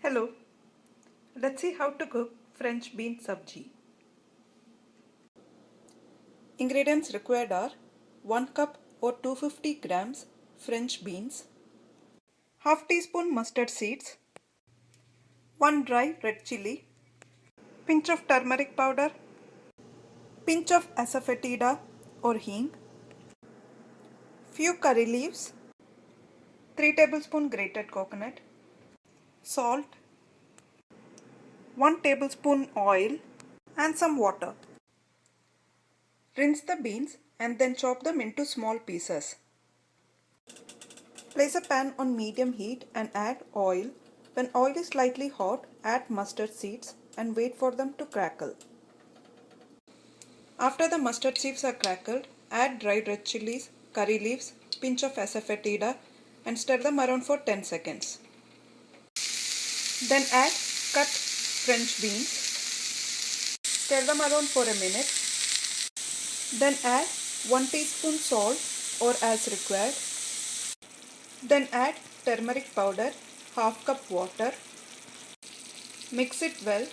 Hello, let's see how to cook French bean sabzi. Ingredients required are 1 cup or 250 grams French beans, half teaspoon mustard seeds, 1 dry red chili, pinch of turmeric powder, pinch of asafoetida or hing, few curry leaves, 3 tablespoon grated coconut, salt, 1 tablespoon oil and some water. Rinse the beans and then chop them into small pieces. Place a pan on medium heat and add oil. When oil is slightly hot, add mustard seeds and wait for them to crackle. After the mustard seeds are crackled, add dried red chilies, curry leaves, pinch of asafoetida and stir them around for 10 seconds. Then add cut French beans. Stir them around for a minute. Then add 1 teaspoon salt or as required. Then add turmeric powder, half cup water. Mix it well.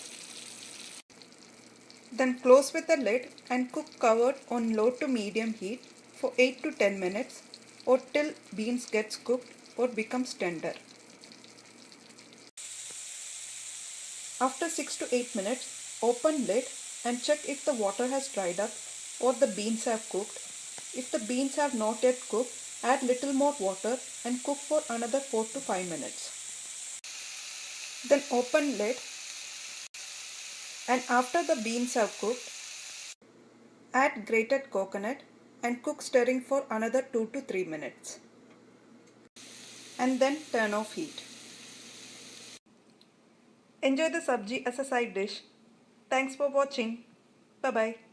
Then close with the lid and cook covered on low to medium heat for 8 to 10 minutes or till beans gets cooked or becomes tender. After 6 to 8 minutes, open lid and check if the water has dried up or the beans have cooked. If the beans have not yet cooked, add little more water and cook for another 4 to 5 minutes. Then open lid and after the beans have cooked, add grated coconut and cook stirring for another 2 to 3 minutes. And then turn off heat. Enjoy the sabji as a side dish. Thanks for watching. Bye bye.